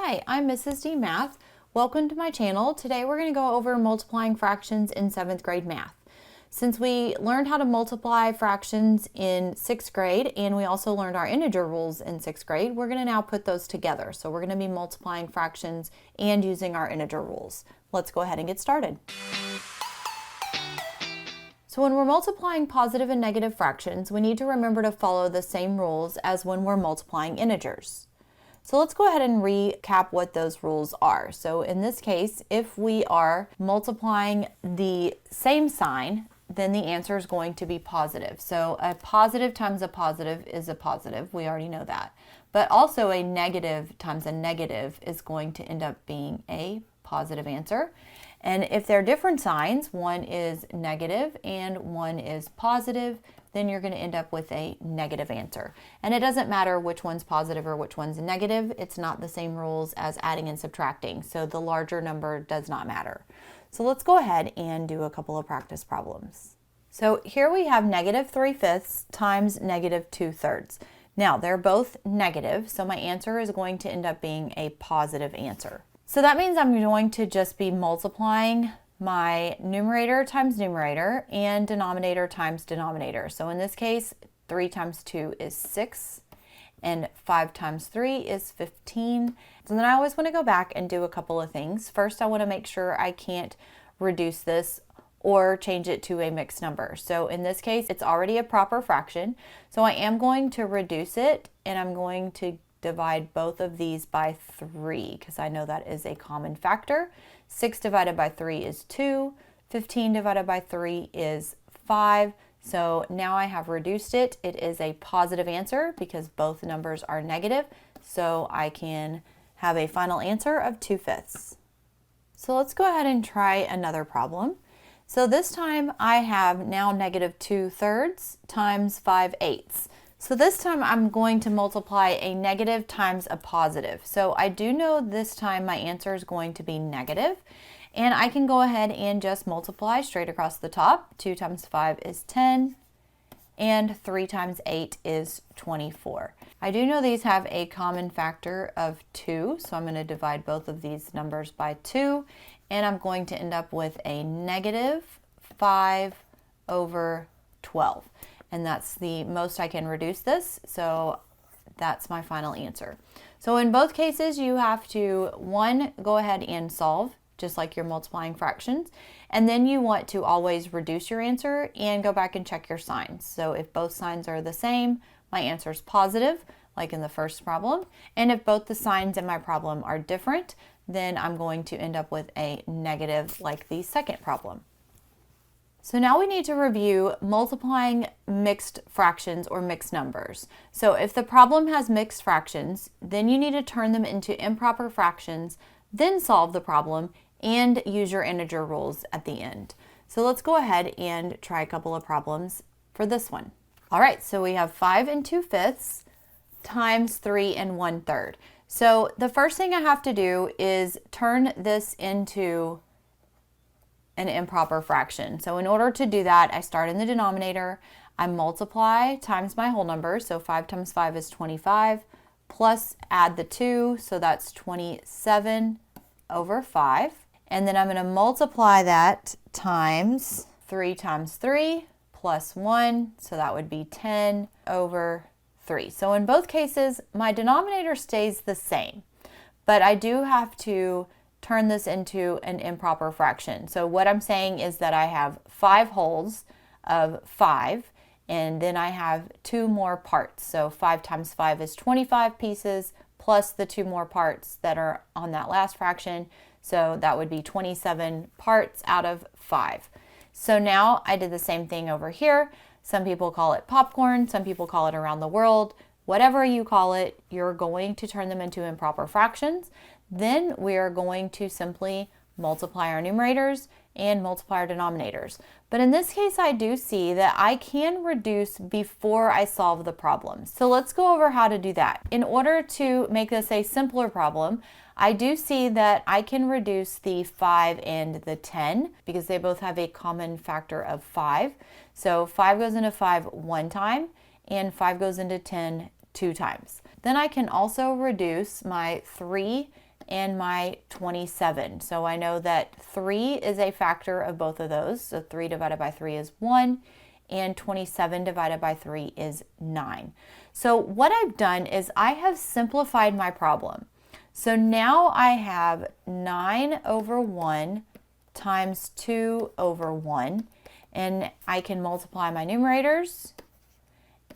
Hi, I'm Mrs.D Math. Welcome to my channel. Today we're going to go over multiplying fractions in 7th grade math. Since we learned how to multiply fractions in 6th grade and we also learned our integer rules in 6th grade, we're going to now put those together. So we're going to be multiplying fractions and using our integer rules. Let's go ahead and get started. So when we're multiplying positive and negative fractions, we need to remember to follow the same rules as when we're multiplying integers. So let's go ahead and recap what those rules are. So in this case, if we are multiplying the same sign, then the answer is going to be positive. So a positive times a positive is a positive. We already know that. But also a negative times a negative is going to end up being a positive answer. And if they're different signs, one is negative and one is positive, then you're going to end up with a negative answer. And it doesn't matter which one's positive or which one's negative. It's not the same rules as adding and subtracting. So the larger number does not matter. So let's go ahead and do a couple of practice problems. So here we have negative 3/5 times negative 2/3. Now they're both negative, so my answer is going to end up being a positive answer. So that means I'm going to just be multiplying my numerator times numerator and denominator times denominator. So in this case, 3 times 2 is 6 and 5 times 3 is 15. So then I always want to go back and do a couple of things. First, I want to make sure I can't reduce this or change it to a mixed number. So in this case, it's already a proper fraction. So I am going to reduce it and I'm going to divide both of these by 3 because I know that is a common factor. 6 divided by 3 is 2. 15 divided by 3 is 5. So now I have reduced it. It is a positive answer because both numbers are negative. So I can have a final answer of 2/5. So let's go ahead and try another problem. So this time I have now negative 2/3 times 5/8. So this time I'm going to multiply a negative times a positive. So I do know this time my answer is going to be negative. And I can go ahead and just multiply straight across the top. 2 times 5 is 10. And 3 times 8 is 24. I do know these have a common factor of 2. So I'm going to divide both of these numbers by 2. And I'm going to end up with a negative 5/12. And that's the most I can reduce this, so that's my final answer. So in both cases, you have to, one, go ahead and solve, just like you're multiplying fractions, and then you want to always reduce your answer and go back and check your signs. So if both signs are the same, my answer is positive, like in the first problem, and if both the signs in my problem are different, then I'm going to end up with a negative, like the second problem. So now we need to review multiplying mixed fractions or mixed numbers. So if the problem has mixed fractions, then you need to turn them into improper fractions, then solve the problem and use your integer rules at the end. So let's go ahead and try a couple of problems for this one. All right, so we have 5 2/5 times 3 1/3. So the first thing I have to do is turn this into an improper fraction. So in order to do that, I start in the denominator, I multiply times my whole number, so 5 times 5 is 25, plus add the 2, so that's 27/5. And then I'm going to multiply that times 3 times 3 plus 1, so that would be 10/3. So in both cases, my denominator stays the same, but I do have to turn this into an improper fraction. So what I'm saying is that I have 5 wholes of 5, and then I have 2 more parts. So 5 times 5 is 25 pieces, plus the 2 more parts that are on that last fraction. So that would be 27 parts out of 5. So now I did the same thing over here. Some people call it popcorn, some people call it around the world. Whatever you call it, you're going to turn them into improper fractions. Then we are going to simply multiply our numerators and multiply our denominators. But in this case, I do see that I can reduce before I solve the problem. So let's go over how to do that. In order to make this a simpler problem, I do see that I can reduce the 5 and the 10 because they both have a common factor of 5. So 5 goes into 5 one time and 5 goes into 10 2 times. Then I can also reduce my 3 and my 27. So I know that 3 is a factor of both of those. So 3 divided by 3 is 1, and 27 divided by 3 is 9. So what I've done is I have simplified my problem. So now I have 9 over 1 times 2 over 1, and I can multiply my numerators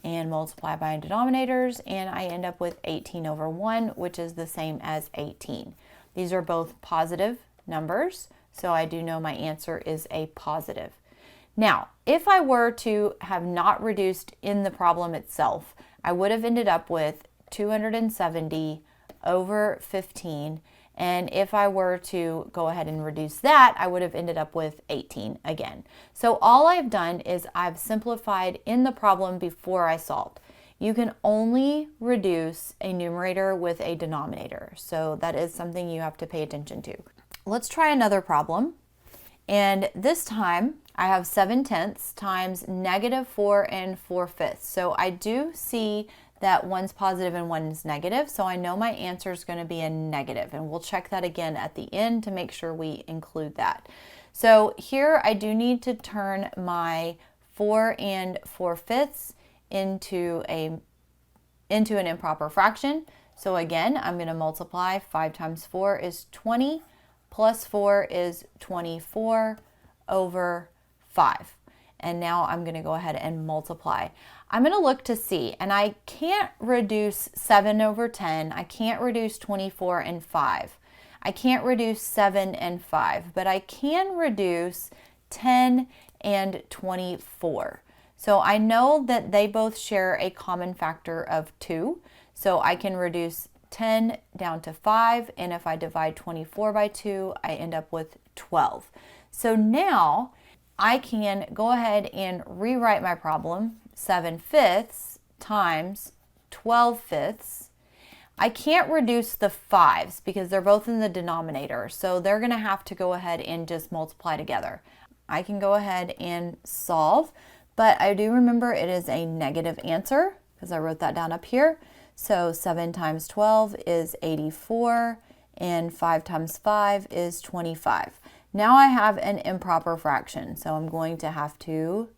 and multiply by denominators, and I end up with 18 over 1, which is the same as 18. These are both positive numbers, so I do know my answer is a positive. Now, if I were to have not reduced in the problem itself, I would have ended up with 270 over 15, and if I were to go ahead and reduce that, I would have ended up with 18 again. So all I've done is I've simplified in the problem before I solved. You can only reduce a numerator with a denominator, so that is something you have to pay attention to. Let's try another problem, and this time I have 7/10 times -4 and 4/5. So I do see that one's positive and one's negative, so I know my answer is going to be a negative, and we'll check that again at the end to make sure we include that. So here I do need to turn my 4 and 4/5 into an improper fraction. So again, I'm going to multiply. 5 times 4 is 20, plus 4 is 24 over 5. And now I'm going to go ahead and multiply. I'm going to look to see, and I can't reduce 7 over 10. I can't reduce 24 and 5. I can't reduce 7 and 5, but I can reduce 10 and 24. So I know that they both share a common factor of 2. So I can reduce 10 down to 5, and if I divide 24 by 2, I end up with 12. So now I can go ahead and rewrite my problem. 7/5 times 12/5. I can't reduce the 5s because they're both in the denominator, so they're going to have to go ahead and just multiply together. I can go ahead and solve, but I do remember it is a negative answer because I wrote that down up here. So 7 times 12 is 84, and 5 times 5 is 25. Now I have an improper fraction, so I'm going to have to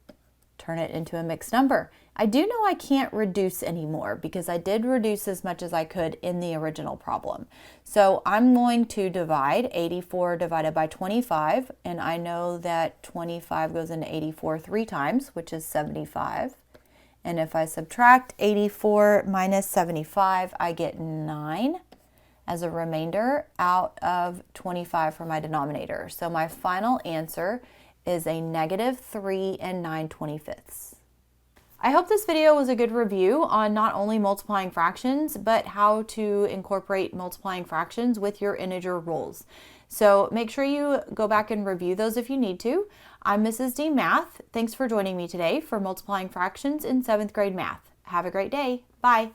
turn it into a mixed number. I do know I can't reduce anymore because I did reduce as much as I could in the original problem. So I'm going to divide 84 divided by 25, and I know that 25 goes into 84 3 times, which is 75. And if I subtract 84 minus 75, I get 9 as a remainder out of 25 for my denominator. So my final answer is a -3 and 9/25. I hope this video was a good review on not only multiplying fractions, but how to incorporate multiplying fractions with your integer rules. So make sure you go back and review those if you need to. I'm Mrs. D Math. Thanks for joining me today for multiplying fractions in 7th grade math. Have a great day. Bye.